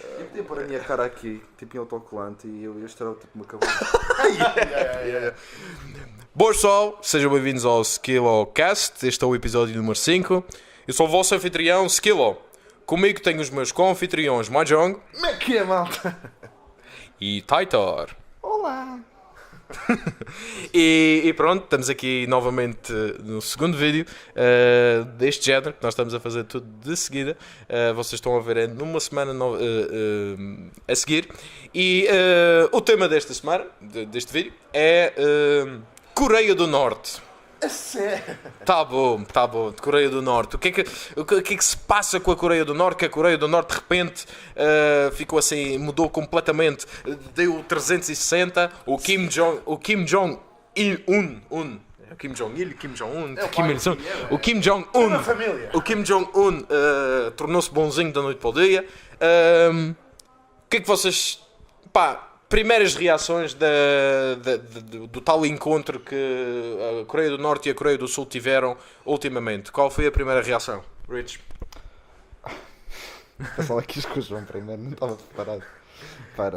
Eu podia pôr a minha cara aqui, tipo em autocolante, e eu ia estourar tipo uma cavalo. Boas pessoal, sejam bem-vindos ao Skillocast. Este é o episódio número 5. Eu sou o vosso anfitrião, Skillo. Comigo tenho os meus co-anfitriões Mahjong. Como é que é, malta? E Taitor. Olá! E pronto, estamos aqui novamente no segundo vídeo deste género, que nós estamos a fazer tudo de seguida. Vocês estão a ver numa semana a seguir. E o tema desta semana, deste vídeo, é Coreia do Norte. A sério? Tá bom, de Coreia do Norte. O que é que se passa com a Coreia do Norte? Que a Coreia do Norte de repente ficou assim, mudou completamente, deu 360. O Kim Jong-un, o Kim Jong-un tornou-se bonzinho da noite para o dia. O que é que vocês, primeiras reações do tal encontro que a Coreia do Norte e a Coreia do Sul tiveram ultimamente? Qual foi a primeira reação, Rich? Passava aqui os com o João primeiro, não estava preparado.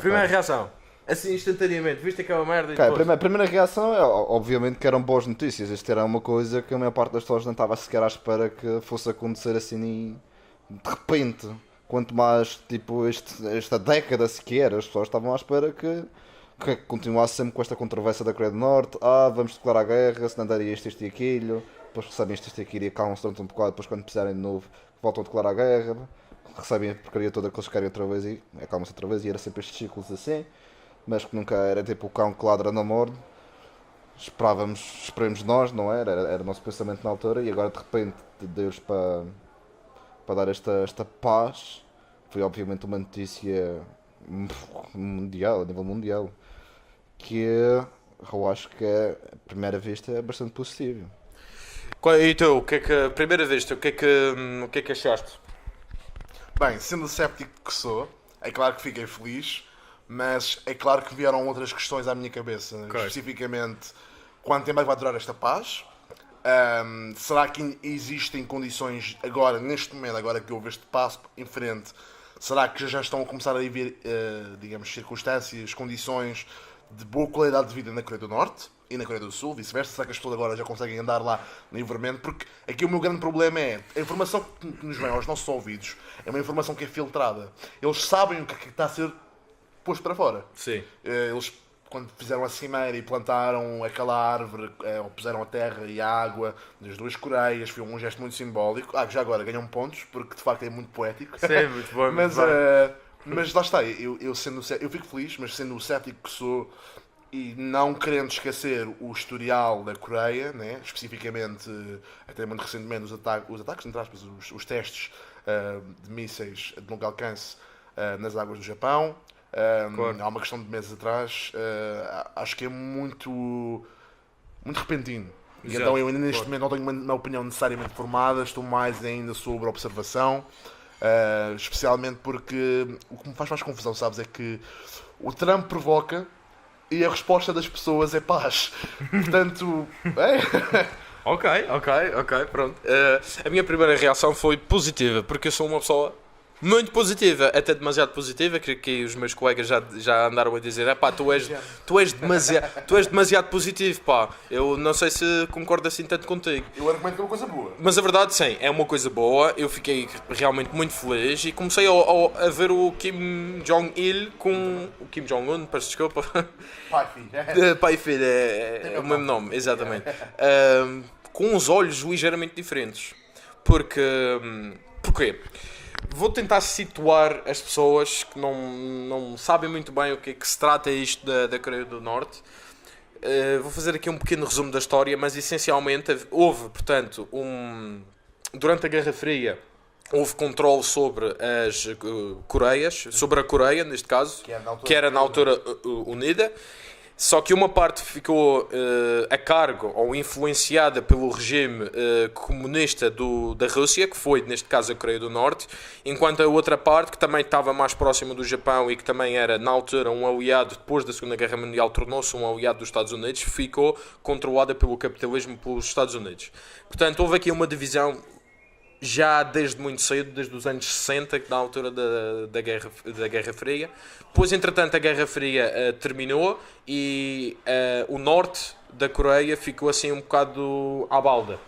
Primeira reação, assim instantaneamente, viste aquela merda e depois... A primeira reação é, obviamente, que eram boas notícias. Isto era uma coisa que a maior parte das pessoas não estava sequer à espera que fosse acontecer assim de repente. Quanto mais, tipo, esta década sequer, as pessoas estavam à espera que continuasse sempre com esta controvérsia da Coreia do Norte. Vamos declarar guerra, se não daria isto e aquilo. Depois recebem isto e aquilo e acalmam-se durante um bocado. Depois, quando precisarem de novo, voltam a declarar guerra. Recebem a porcaria toda que eles querem outra vez e acalmam-se outra vez. E era sempre estes ciclos assim. Mas que nunca era tipo o cão que ladra na morde. Esperemos nós, não era? Era o nosso pensamento na altura. E agora, de repente, Deus para dar esta paz, foi obviamente uma notícia mundial, a nível mundial, que eu acho que a primeira vista é bastante positivo. E tu, a primeira vista, o que é que achaste? Bem, sendo séptico que sou, é claro que fiquei feliz, mas é claro que vieram outras questões à minha cabeça, especificamente quanto tempo é que vai durar esta paz. Será que existem condições agora, neste momento, agora que houve este passo em frente, será que já estão a começar a haver, digamos, circunstâncias, condições de boa qualidade de vida na Coreia do Norte e na Coreia do Sul, vice-versa? Será que as pessoas agora já conseguem andar lá livremente? Porque aqui o meu grande problema é a informação que nos vem aos nossos ouvidos é uma informação que é filtrada. Eles sabem o que está a ser posto para fora. Sim. Eles, quando fizeram a cimeira e plantaram aquela árvore, ou puseram a terra e a água das duas Coreias, foi um gesto muito simbólico. Já agora ganham pontos, porque de facto é muito poético. Sim, muito bom. Mas lá está, eu fico feliz, mas sendo o cético que sou e não querendo esquecer o historial da Coreia, né? Especificamente, até muito recentemente, os ataques entre aspas, os testes de mísseis de longo alcance nas águas do Japão. Claro. Há uma questão de meses atrás, acho que é muito repentino. E então eu ainda neste momento não tenho uma opinião necessariamente formada, estou mais ainda sobre observação, especialmente porque o que me faz mais confusão, sabes, é que o Trump provoca e a resposta das pessoas é paz. Portanto, Ok, pronto. A minha primeira reação foi positiva, porque eu sou uma pessoa muito positiva, até demasiado positiva, que os meus colegas já andaram a dizer, tu és demasiado positivo, pá. Eu não sei se concordo assim tanto contigo. eu argumento que é uma coisa boa. Mas a verdade, sim, é uma coisa boa. Eu fiquei realmente muito feliz e comecei a ver o Kim Jong-il com o Kim Jong-un, peço desculpa. Pai e filho, é o mesmo nome, exatamente. Com uns olhos ligeiramente diferentes. Porquê? Vou tentar situar as pessoas que não sabem muito bem o que é que se trata isto da Coreia do Norte. Vou fazer aqui um pequeno resumo da história, mas essencialmente houve, portanto, durante a Guerra Fria, houve controle sobre as Coreias, sobre a Coreia, neste caso, que era na altura unida. Só que uma parte ficou a cargo ou influenciada pelo regime comunista da Rússia, que foi, neste caso, a Coreia do Norte, enquanto a outra parte, que também estava mais próxima do Japão e que também era, na altura, um aliado, depois da Segunda Guerra Mundial, tornou-se um aliado dos Estados Unidos, ficou controlada pelo capitalismo pelos Estados Unidos. Portanto, houve aqui uma divisão já desde muito cedo, desde os anos 60, na altura da Guerra Fria. Depois, entretanto, a Guerra Fria terminou e o norte da Coreia ficou assim um bocado à balda.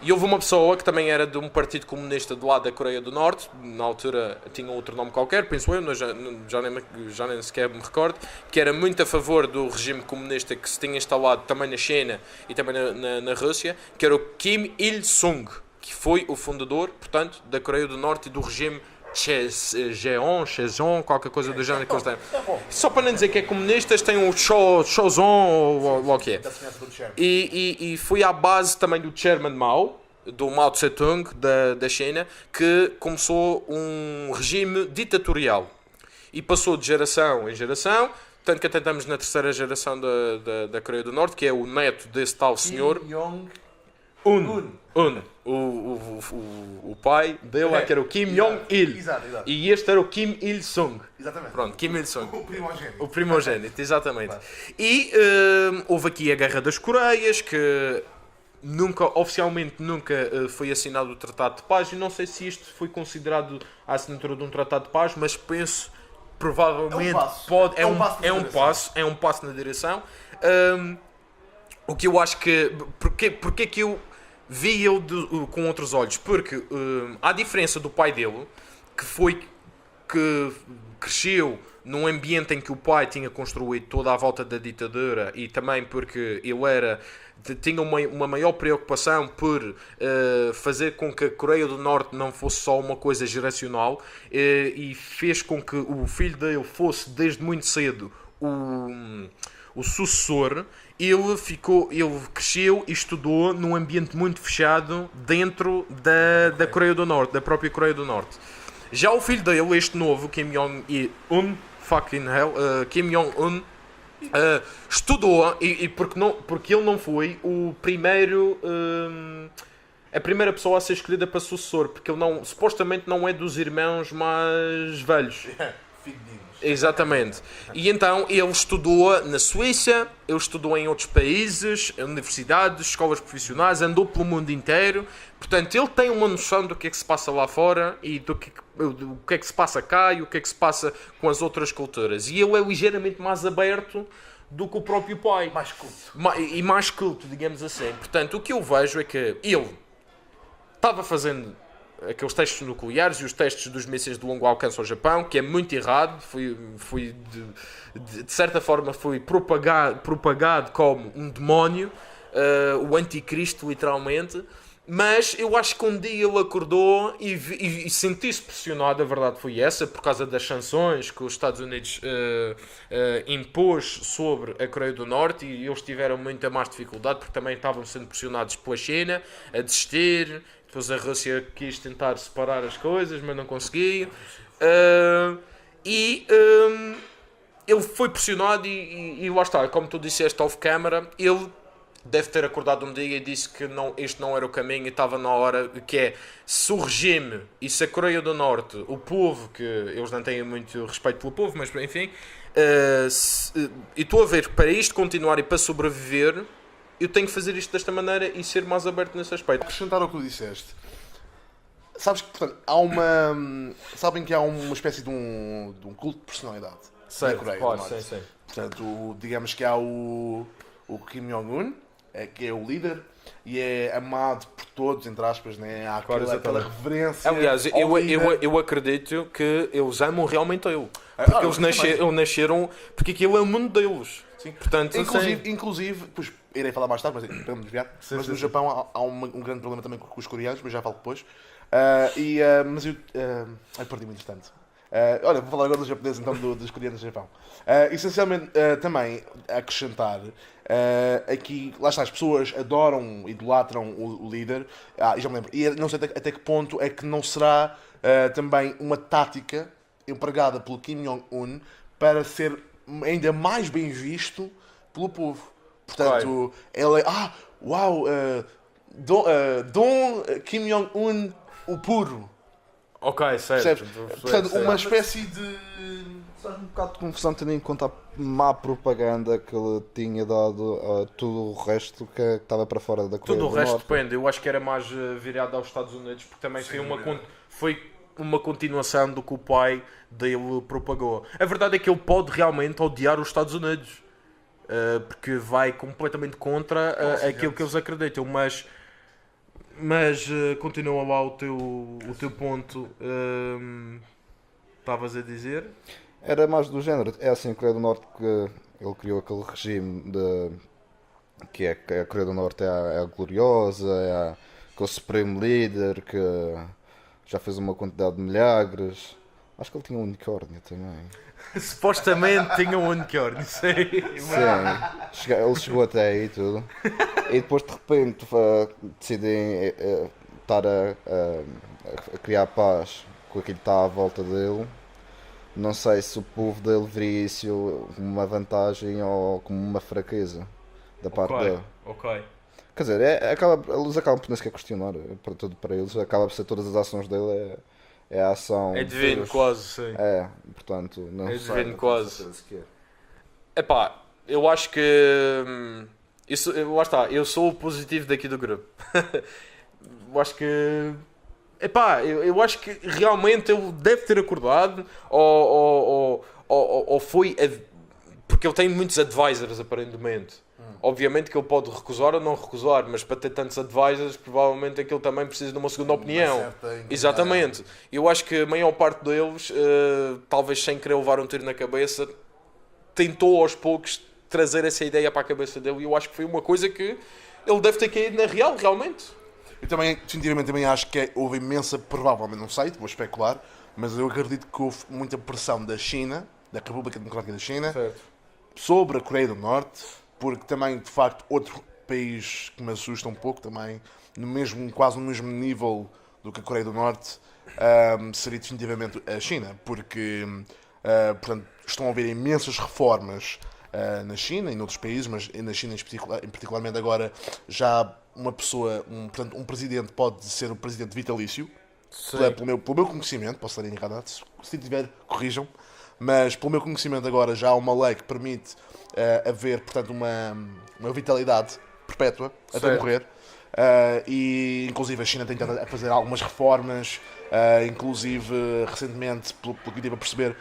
E houve uma pessoa que também era de um partido comunista do lado da Coreia do Norte, na altura tinha outro nome qualquer, penso eu, já nem sequer me recordo, que era muito a favor do regime comunista que se tinha instalado também na China e também na Rússia, que era o Kim Il-sung, que foi o fundador, portanto, da Coreia do Norte e do regime Cheon, qualquer coisa do género que eles têm. Só para não dizer que é comunistas, tem o Chozon ou o que é. E foi à base também do Chairman Mao, do Mao Tse-tung da China, que começou um regime ditatorial. E passou de geração em geração, tanto que até estamos na terceira geração da Coreia do Norte, que é o neto desse tal senhor. O pai dele que era o Kim Jong-il. E este era o Kim Il-sung. Exatamente. Pronto, Kim Il-sung. O primogénito. O primogénito, exatamente. Claro. E houve aqui a Guerra das Coreias, que oficialmente nunca foi assinado o Tratado de Paz. E não sei se isto foi considerado a assinatura de um Tratado de Paz, mas penso, provavelmente, é um passo na direção. O que eu acho que... Porque que eu vi ele com outros olhos? Porque à diferença do pai dele, que cresceu num ambiente em que o pai tinha construído toda a volta da ditadura, e também porque ele tinha uma maior preocupação por fazer com que a Coreia do Norte não fosse só uma coisa geracional, e fez com que o filho dele fosse desde muito cedo o sucessor. Ele cresceu e estudou num ambiente muito fechado dentro da Coreia do Norte, da própria Coreia do Norte. Já o filho dele, este novo, Kim Jong-un, Kim Jong-un, estudou, porque ele não foi o primeiro, a primeira pessoa a ser escolhida para sucessor, porque ele supostamente não é dos irmãos mais velhos. Exatamente. E então ele estudou na Suíça, ele estudou em outros países, universidades, escolas profissionais, andou pelo mundo inteiro. Portanto, ele tem uma noção do que é que se passa lá fora e do que é que se passa cá e o que é que se passa com as outras culturas. E ele é ligeiramente mais aberto do que o próprio pai. Mais culto. E mais culto, digamos assim. Portanto, o que eu vejo é que ele estava fazendo aqueles testes nucleares e os testes dos mísseis de longo alcance ao Japão, que é muito errado, de certa forma foi propagado como um demónio, o anticristo literalmente, mas eu acho que um dia ele acordou e sentiu-se pressionado, a verdade foi essa, por causa das sanções que os Estados Unidos impôs sobre a Coreia do Norte, e eles tiveram muita mais dificuldade porque também estavam sendo pressionados pela China a desistir. Depois a Rússia quis tentar separar as coisas, mas não conseguiu. Ele foi pressionado e lá está, como tu disseste off-camera, ele deve ter acordado um dia e disse que este não era o caminho e estava na hora, que é, se o regime e se a Coreia do Norte, o povo, que eles não têm muito respeito pelo povo, mas enfim, e estou a ver, para isto continuar e para sobreviver, eu tenho que fazer isto desta maneira e ser mais aberto nesse aspecto. Acrescentar ao que tu disseste. Sabes que, portanto, sabem que há uma espécie de um culto de personalidade na Coreia do Norte. Sim. Portanto, digamos que há o Kim Jong-un, que é o líder, e é amado por todos, entre aspas, né? Há aquela reverência. Aliás, eu acredito que eles amam realmente ele. Porque eles nasceram, porque aquilo é o mundo deles. Sim. Portanto, inclusive, pois, irei falar mais tarde, mas para me desviar. Mas no Japão há um grande problema também com os coreanos, mas já falo depois. Mas eu perdi-me interessante. Olha, vou falar agora dos japoneses, então, dos coreanos do Japão. Essencialmente, também acrescentar, aqui, lá está, as pessoas adoram, idolatram o líder, já me lembro, e não sei até que ponto é que não será também uma tática empregada pelo Kim Jong-un para ser ainda mais bem visto pelo povo. Portanto, ele é, Dom Kim Jong-un o puro. Ok, certo. Portanto, uma espécie de Faz um bocado de confusão tendo em conta a má propaganda que ele tinha dado a tudo o resto que estava para fora da Coreia Tudo o do resto Norte. depende. Eu acho que era mais virado aos Estados Unidos, porque também foi uma continuação do que o pai dele propagou. A verdade é que ele pode realmente odiar os Estados Unidos, porque vai completamente contra aquilo que eles acreditam. Mas continua lá o teu ponto. Estavas a dizer? Era mais do género. É assim, a Coreia do Norte que ele criou aquele regime que a Coreia do Norte é a gloriosa, aquele supremo líder que já fez uma quantidade de milagres. Acho que ele tinha um unicórnio também. Supostamente tinha um unicórnio, sei. Sim, ele chegou até aí e tudo. E depois de repente decidem estar a criar paz com aquilo que está à volta dele. Não sei se o povo dele veria isso como uma vantagem ou como uma fraqueza da parte dele. Ok. Quer dizer, eles acabam por nem sequer questionar, para tudo para eles, acaba por ser todas as ações dele é a ação. É divino, Deus. quase, sim. É, portanto, não É sei. divino, quase. Não sei sequer. Epá, eu acho que. Lá está, eu sou o positivo daqui do grupo. Eu acho que. Epá, eu acho que realmente ele deve ter acordado ou foi. Porque ele tem muitos advisors, aparentemente. Obviamente que ele pode recusar ou não recusar, mas para ter tantos advisors, provavelmente aquele também precisa de uma segunda opinião. Exatamente. Eu acho que a maior parte deles, talvez sem querer levar um tiro na cabeça, tentou aos poucos trazer essa ideia para a cabeça dele, e eu acho que foi uma coisa que ele deve ter caído na real, realmente. Eu também, definitivamente, também acho que houve imensa, provavelmente, não sei, vou especular, mas eu acredito que houve muita pressão da China, da República Democrática da China, Certo. sobre a Coreia do Norte, porque também, de facto, outro país que me assusta um pouco também, quase no mesmo nível do que a Coreia do Norte, seria definitivamente a China, porque, portanto, estão a haver imensas reformas na China e noutros países, mas na China em particularmente agora já uma pessoa, portanto, um presidente pode ser o presidente vitalício, pelo meu conhecimento, posso estar errado, se tiver, corrijam, mas pelo meu conhecimento agora já há uma lei que permite haver, portanto, uma vitalidade perpétua até morrer. E inclusive a China tem tentado a fazer algumas reformas, inclusive recentemente, pelo que eu estive a perceber,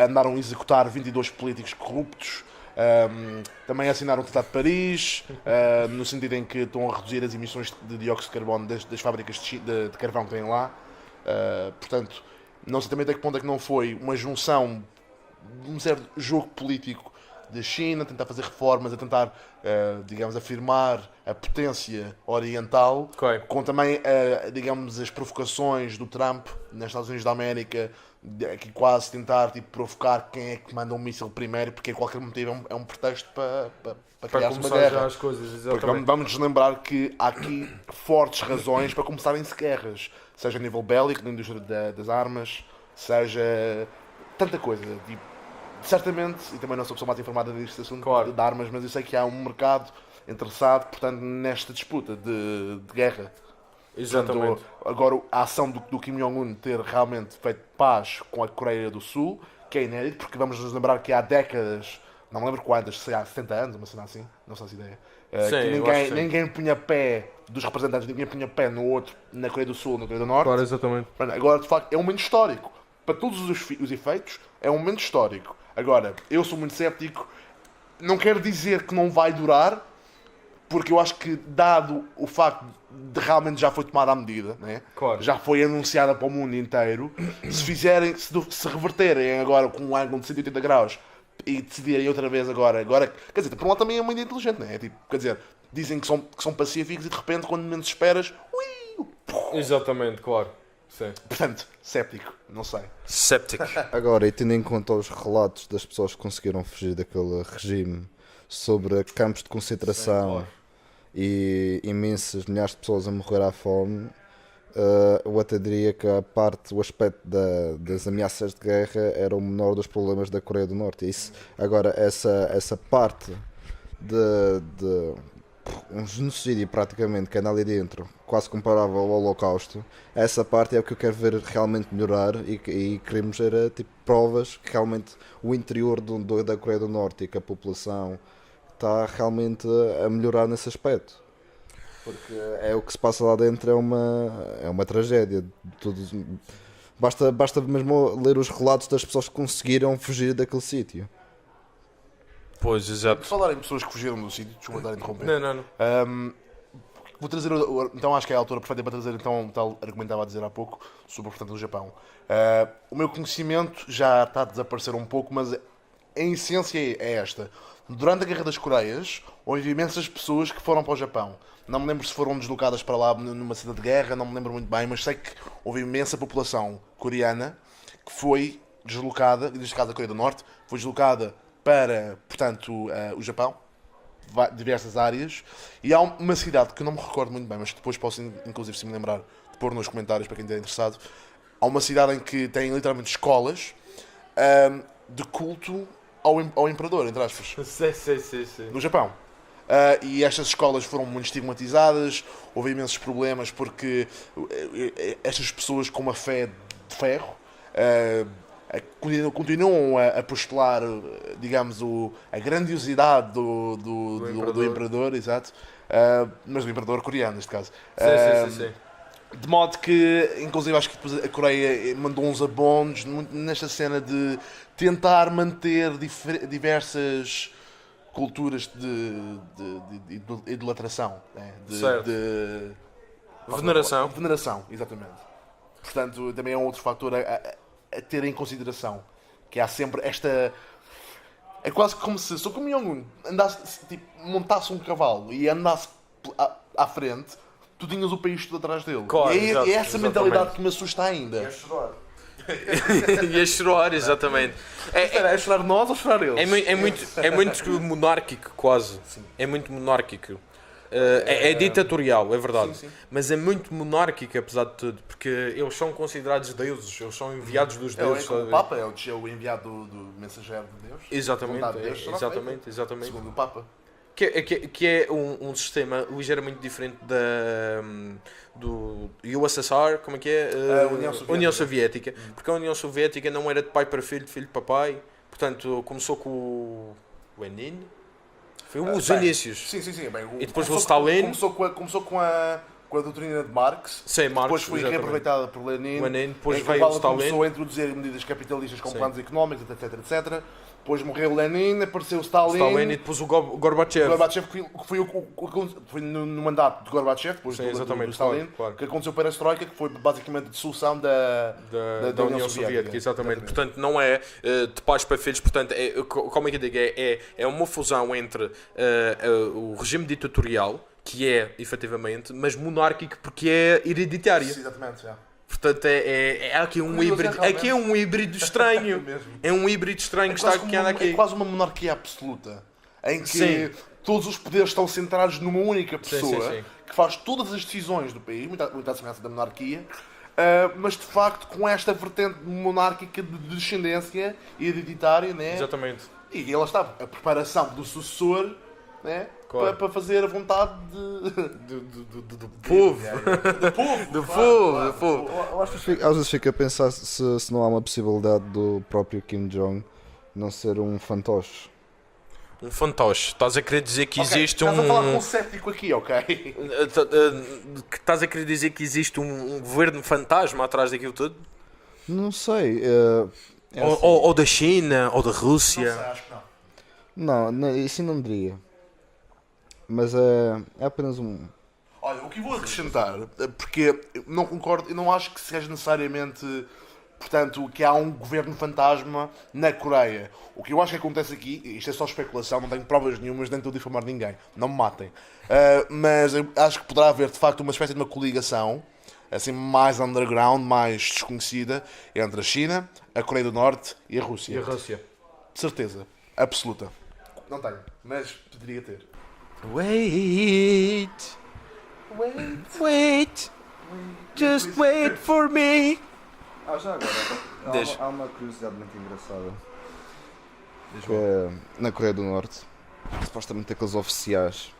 andaram a executar 22 políticos corruptos. Também assinaram o Tratado de Paris, no sentido em que estão a reduzir as emissões de dióxido de carbono das fábricas de carvão que têm lá. Portanto, não sei também até que ponto é que não foi uma junção de um certo jogo político da China, a tentar fazer reformas, a tentar, digamos, afirmar a potência oriental, com também, digamos, as provocações do Trump nos Estados Unidos da América, que quase tentar provocar quem é que manda um míssil primeiro, porque qualquer motivo é um pretexto para criar uma guerra. Já as coisas, porque vamos nos lembrar que há aqui fortes razões para começarem-se guerras, seja a nível bélico, na indústria das armas, seja tanta coisa. Certamente, e também não sou a pessoa mais informada deste assunto de armas, mas eu sei que há um mercado interessado, portanto, nesta disputa de guerra. Exatamente. Portanto, agora, a ação do Kim Jong-un ter realmente feito paz com a Coreia do Sul, que é inédito, porque vamos nos lembrar que há décadas, não me lembro quantas, sei lá, 70 anos, uma cena assim, não sei se ideia, que ninguém punha pé, dos representantes, ninguém punha pé no outro, na Coreia do Sul, na Coreia do Norte. Claro, exatamente. Agora, de facto, é um momento histórico. Para todos os efeitos, é um momento histórico. Agora, eu sou muito cético, não quero dizer que não vai durar, porque eu acho que, dado o facto de realmente já foi tomada a medida, né? Já foi anunciada para o mundo inteiro, se reverterem agora com um ângulo de 180 graus e decidirem outra vez agora, quer dizer, por um lado também é uma ideia inteligente, né? Quer dizer, dizem que são pacíficos e de repente, quando menos esperas, Exatamente, claro. Sim. Portanto, séptico, não sei. Séptico. Agora, e tendo em conta os relatos das pessoas que conseguiram fugir daquele regime sobre campos de concentração e imensas milhares de pessoas a morrer à fome, eu até diria que o aspecto das ameaças de guerra era o menor dos problemas da Coreia do Norte. Agora, essa parte um genocídio praticamente que anda ali dentro, quase comparável ao Holocausto, essa parte é o que eu quero ver realmente melhorar e queremos ver tipo, provas que realmente o interior da Coreia do Norte e que a população está realmente a melhorar nesse aspecto. Porque é o que se passa lá dentro, é uma tragédia. Basta mesmo ler os relatos das pessoas que conseguiram fugir daquele sítio. Pois, exato. Por falar em pessoas que fugiram do sítio, desculpa estar a interromper. Não. Vou trazer, então acho que é a altura perfeita para trazer então o tal argumento que estava a dizer há pouco sobre portanto, o Japão. O meu conhecimento já está a desaparecer um pouco, mas a essência é esta. Durante a Guerra das Coreias, houve imensas pessoas que foram para o Japão. Não me lembro se foram deslocadas para lá numa cidade de guerra, não me lembro muito bem, mas sei que houve imensa população coreana que foi deslocada, neste caso a Coreia do Norte, foi deslocada para, portanto, o Japão, diversas áreas, e há uma cidade que eu não me recordo muito bem, mas que depois posso, inclusive, se me lembrar, de pôr nos comentários para quem estiver interessado. Há uma cidade em que tem literalmente escolas de culto ao imperador, entre aspas, Sim. no Japão. E estas escolas foram muito estigmatizadas, houve imensos problemas porque estas pessoas com uma fé de ferro continuam a postular, digamos, a grandiosidade do imperador, exato, mas do imperador coreano, neste caso. Sim. De modo que, inclusive, acho que depois a Coreia mandou uns abonos nesta cena de tentar manter diversas culturas de idolatração, né? de veneração, exatamente. Portanto, também é um outro fator a ter em consideração, que há sempre esta... É quase como se o Kim Jong-un andasse, tipo, montasse um cavalo e andasse à frente, tu tinhas o país todo atrás dele. Claro, e é essa mentalidade que me assusta ainda. E a chorar, exatamente. É chorar nós ou chorar eles? É muito monárquico, quase. Sim. É muito monárquico. É ditatorial, é verdade. Sim. Mas é muito monárquico, apesar de tudo, porque eles são considerados deuses, eles são enviados dos deuses. O Papa é o enviado do mensageiro de Deus. Exatamente. Segundo o Papa. Que é um sistema ligeiramente diferente do USSR, como é que é? União Soviética. Porque a União Soviética não era de pai para filho, de filho para pai. Portanto, começou com o Lenin. Foi os inícios. Sim. Bem, E depois o Stalin. Começou com a doutrina de Marx. Sim, Marx, depois foi exatamente. reaproveitada por Lenin. Depois em que veio o Stalin. começou a introduzir medidas capitalistas com Sim. planos económicos, etc. Depois morreu Lenin, apareceu o Stalin E depois o Gorbachev. Gorbachev, que foi no mandato de Gorbachev, depois Sim, do Stalin, claro. que aconteceu a Perestroika, que foi basicamente a dissolução da União Soviética. Exatamente. Portanto, não é de pais para filhos. Portanto, como é que eu digo? É uma fusão entre o regime ditatorial, que é, efetivamente, mas monárquico porque é hereditário. Sim, exatamente, já. Portanto, é aqui um híbrido. Aqui é um híbrido estranho. É um híbrido estranho que anda aqui. É quase uma monarquia absoluta, em que Sim. todos os poderes estão centrados numa única pessoa sim. que faz todas as decisões do país, muita semelhança da monarquia, mas de facto com esta vertente monárquica de descendência hereditária, né? Exatamente. E ela está a preparação do sucessor, né? Claro. Para fazer a vontade Do povo. do povo. Do povo. Às vezes fico a pensar se não há uma possibilidade do próprio Kim Jong não ser um fantoche. Um fantoche. Estás a querer dizer que existe Estás a falar com um cético aqui, ok? Estás a querer dizer que existe um governo fantasma atrás daquilo tudo? Não sei. Ou da China, ou da Não sei, Rússia. acho que não. Não, isso não diria. Mas é apenas um. Olha, o que eu vou acrescentar, porque eu não concordo, eu não acho que seja necessariamente, portanto, que há um governo fantasma na Coreia. O que eu acho que acontece aqui, isto é só especulação, não tenho provas nenhumas, nem estou a difamar ninguém, não me matem. Mas eu acho que poderá haver, de facto, uma espécie de uma coligação, assim, mais underground, mais desconhecida, entre a China, a Coreia do Norte e a Rússia. Rússia. De certeza, absoluta. Não tenho, mas poderia ter. Wait. Just wait for me. Já agora, Deixa. há uma curiosidade muito engraçada. Que é, na Coreia do Norte, supostamente aqueles oficiais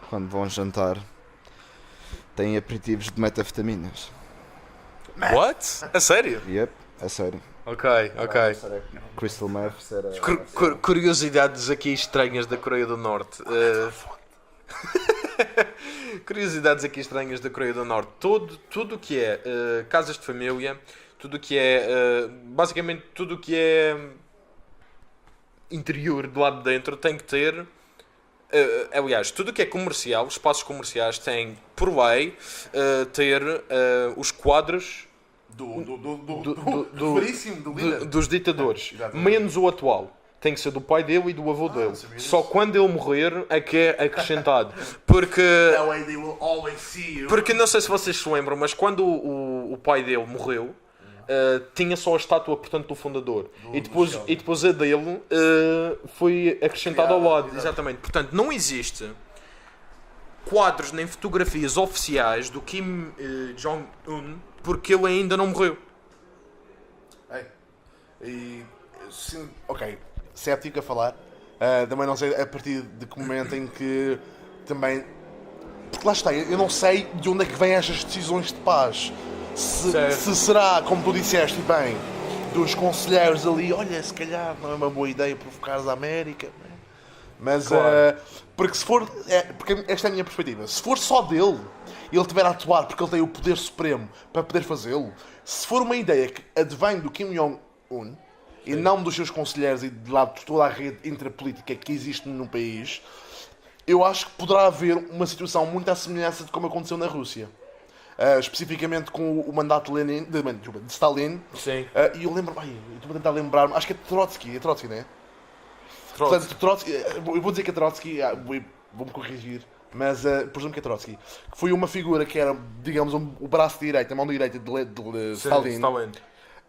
quando vão jantar, têm aperitivos de metafetaminas. What? A sério? Yep, é sério. Ok. Crystal meth era... Curiosidades aqui estranhas da Coreia do Norte. Curiosidades aqui estranhas da Coreia do Norte. Tudo que é casas de família, tudo que é... basicamente tudo que é interior do lado de dentro tem que ter... aliás, tudo que é comercial, espaços comerciais têm, por lei, ter os quadros do líder. dos ditadores, Exatamente. menos o atual. Tem que ser do pai dele e do avô dele. Só quando ele morrer é que é acrescentado. Porque não sei se vocês se lembram, mas quando o pai dele morreu, tinha só a estátua, portanto, do fundador. E depois a dele foi acrescentada ao lado. Exatamente. Portanto, não existe quadros nem fotografias oficiais do Kim Jong-un porque ele ainda não morreu. Ok, cético a falar. Também não sei a partir de que momento em que também... Porque lá está, eu não sei de onde é que vêm estas decisões de paz. Se será, como tu disseste bem, dos conselheiros ali, olha, se calhar não é uma boa ideia provocares a América. Mas, Claro. porque se for... porque esta é a minha perspectiva. Se for só dele, e ele estiver a atuar porque ele tem o poder supremo para poder fazê-lo, se for uma ideia que advém do Kim Jong-un, e não dos seus conselheiros e de lado de toda a rede intrapolítica que existe no país, eu acho que poderá haver uma situação muito à semelhança de como aconteceu na Rússia. Especificamente com o mandato de Stalin. Sim. E eu lembro... eu estou a tentar lembrar-me... Acho que é Trotsky, não é? Portanto, Trotsky, eu vou dizer que é Trotsky, vou-me corrigir, mas presumo que é Trotsky. Que foi uma figura que era, digamos, o braço direito, a mão direita de Stalin.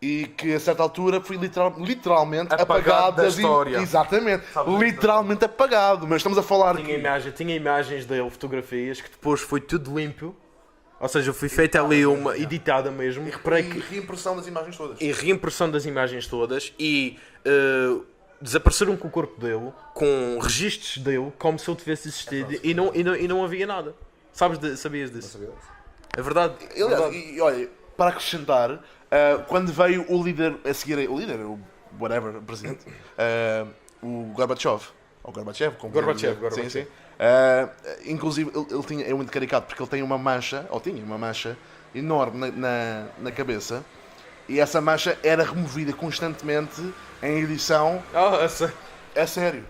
E que a certa altura foi literalmente apagado da história. Exatamente, literalmente apagado. Mas estamos a falar Tinha imagens dele, fotografias, que depois foi tudo limpo. Ou seja, foi feita ali uma editada mesmo. E reimpressão das imagens todas. E reimpressão das imagens todas. E desapareceram com o corpo dele, com registros dele, como se ele tivesse existido. E não havia nada. Sabias disso? Não sabia. É verdade. E olha, para acrescentar, quando veio o líder a seguir, o presidente, o Gorbachev, Gorbachev. sim. Inclusive ele tinha, é muito caricato porque ele tem uma mancha, enorme na cabeça, e essa mancha era removida constantemente em edição. É sério.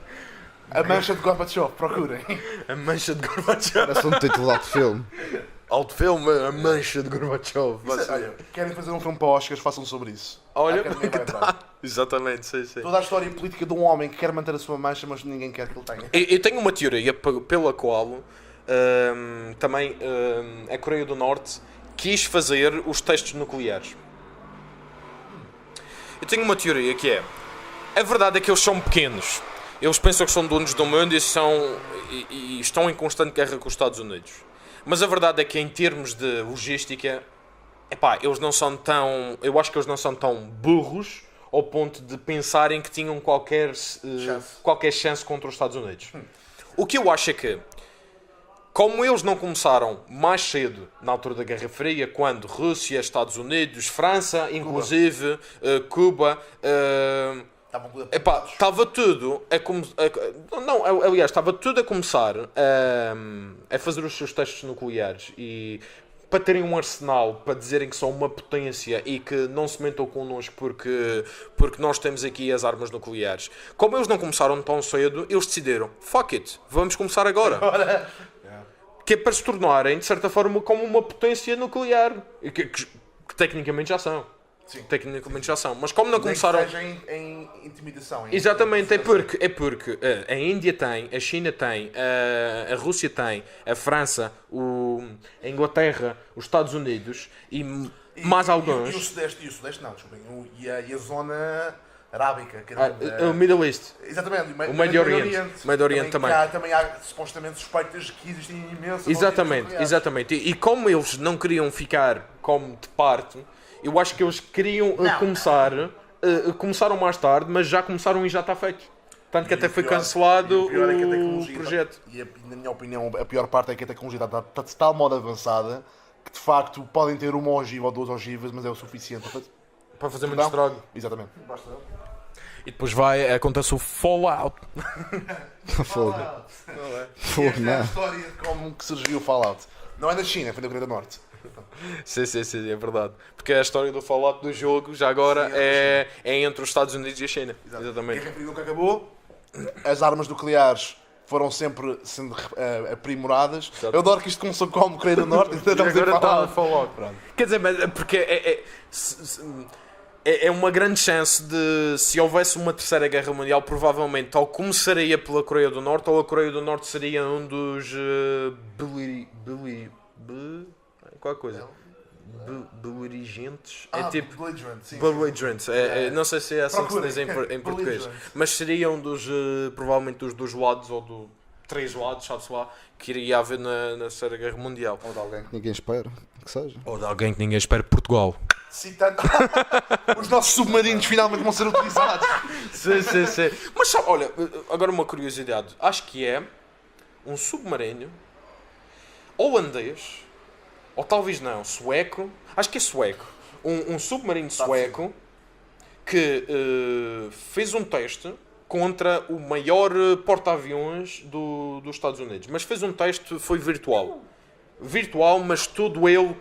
A mancha de Gorbachev, procurem. A mancha de Gorbachev. Parece um título de alto filme. Alto filme, a mancha de Gorbachev. Olha, querem fazer um filme para Oscars, façam sobre isso. Olha, Academia que vai tá. dar. Exatamente, sim. Toda a história política de um homem que quer manter a sua mancha, mas ninguém quer que ele tenha. Eu tenho uma teoria pela qual também a Coreia do Norte quis fazer os testes nucleares. Eu tenho uma teoria que é: a verdade é que eles são pequenos. Eles pensam que são donos do mundo e estão em constante guerra com os Estados Unidos. Mas a verdade é que em termos de logística, eles não são tão... Eu acho que eles não são tão burros ao ponto de pensarem que tinham qualquer chance contra os Estados Unidos. O que eu acho é que, como eles não começaram mais cedo, na altura da Guerra Fria, quando Rússia, Estados Unidos, França, inclusive, Cuba... estava tudo estava tudo a começar a fazer os seus testes nucleares e para terem um arsenal, para dizerem que são uma potência e que não se mentam connosco porque nós temos aqui as armas nucleares. Como eles não começaram tão cedo, eles decidiram, fuck it, vamos começar agora. Que é para se tornarem, de certa forma, como uma potência nuclear, que tecnicamente já são. Sim. Tecnicamente já são, mas como não começaram... Nem que seja em intimidação. Exatamente, é porque a Índia tem, a China tem, a Rússia tem, a França, a Inglaterra, os Estados Unidos e mais alguns. E o Sudeste não, desculpem. E a zona arábica. O Middle East. Exatamente, o Médio Oriente também. Também há supostamente suspeitas que existem imensas. Exatamente. E como eles não queriam ficar como de parte, eu acho que eles queriam começaram mais tarde, mas já começaram e já está feito. Tanto que E até o foi pior- cancelado e o pior é que a o tecnologia projeto. na minha opinião, a pior parte é que a tecnologia está de tal modo avançada que de facto podem ter uma ogiva ou 2 ogivas, mas é o suficiente Para fazer muito Não? estrago. Exatamente. E depois acontece o Fallout. Fogo. Fogo, Esta é a não. história de como que surgiu o Fallout. Não é na China, foi na Coreia do Norte. Sim, é verdade. Porque a história do Fallout do jogo, já agora, é entre os Estados Unidos e a China. Exatamente. Guerra Fria nunca acabou. As armas nucleares foram sempre sendo aprimoradas. Exato. Eu adoro que isto começou como Coreia do Norte e estamos E agora a está falar. a Fallout. Quer dizer, mas porque é uma grande chance de, se houvesse uma terceira guerra mundial, provavelmente ou começaria pela Coreia do Norte, ou a Coreia do Norte seria um dos qualquer coisa. Beligentes. É tipo belligerent, sim. belligerents. Não sei se é assim que se diz em português, Belligerent. mas seria um dos provavelmente dos dois lados ou do três lados, sabe-se lá, que iria haver na Terceira Guerra Mundial. Ou de alguém que ninguém espera que seja. Ou de alguém que ninguém espera, Portugal. Citando. Os nossos submarinos finalmente vão ser utilizados. Sim. Mas sabe, olha, agora uma curiosidade. Acho que é um submarino holandês, ou talvez não, sueco. Acho que é sueco. Um submarino sueco que fez um teste contra o maior porta-aviões dos Estados Unidos. Mas fez um teste, foi virtual. Virtual, mas todo ele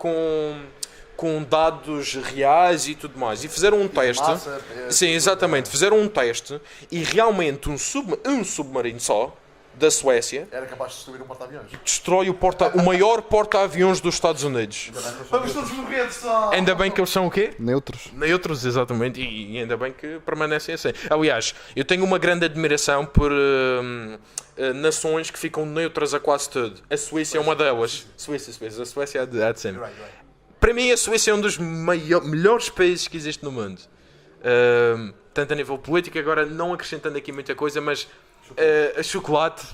com dados reais e tudo mais. E fizeram um teste. massa, Sim, exatamente. Fizeram um teste e realmente um submarino só, da Suécia, Era capaz de destruir um porta-aviões. destrói o maior porta-aviões dos Estados Unidos. Vamos todos morrer só! Ainda bem que eles são o quê? Neutros. Neutros, exatamente, e ainda bem que permanecem assim. Aliás, eu tenho uma grande admiração por nações que ficam neutras a quase tudo. A Suécia é uma delas. Suécia. A Suécia há de sempre. Right. Para mim, a Suécia é um dos melhores países que existe no mundo. Tanto a nível político, agora não acrescentando aqui muita coisa, mas chocolate,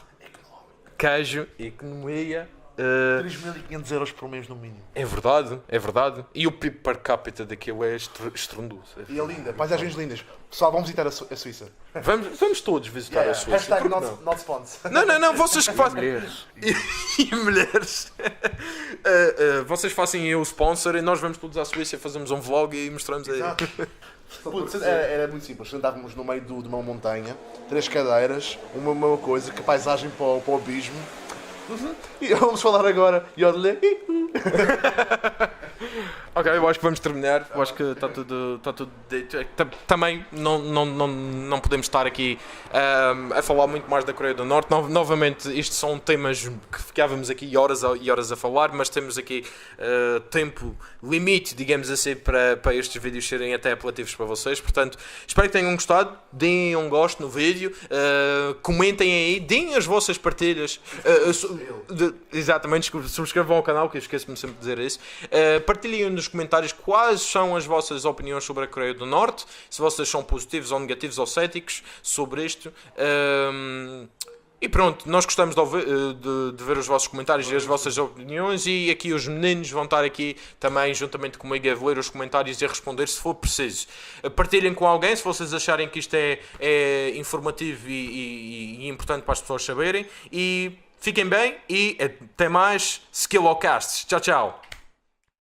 queijo, economia. 3.500 euros por mês no mínimo. É verdade. E o PIB per capita daquilo é estrondoso. E é linda, paisagens lindas. Pessoal, vamos visitar a Suíça. Vamos todos visitar a Suíça. Hashtag Por que não? not sponsor. Não, vocês que fazem. E mulheres. Vocês façam eu o sponsor e nós vamos todos à Suíça, fazemos um vlog e mostramos aí. Putz, era muito simples. Sentávamos no meio de uma montanha, 3 cadeiras, uma coisa, que paisagem para o abismo. E vamos falar agora. Yodle. Ok, eu acho que vamos terminar. Eu acho que está tudo dito. Também não podemos estar aqui a falar muito mais da Coreia do Norte. Novamente, isto são temas que ficávamos aqui horas e horas a falar, mas temos aqui tempo limite, digamos assim, para estes vídeos serem até apelativos para vocês. Portanto, espero que tenham gostado. Deem um gosto no vídeo, comentem aí, deem as vossas partilhas. Exatamente, subscrevam ao canal, que eu esqueço-me sempre de dizer isso. Partilhem nos comentários quais são as vossas opiniões sobre a Coreia do Norte, se vocês são positivos ou negativos ou céticos sobre isto. E pronto, nós gostamos de ver os vossos comentários e as vossas opiniões, e aqui os meninos vão estar aqui também juntamente comigo a ler os comentários e a responder se for preciso. Partilhem com alguém se vocês acharem que isto é informativo e importante para as pessoas saberem, e fiquem bem e até mais Skillowcasts. Tchau.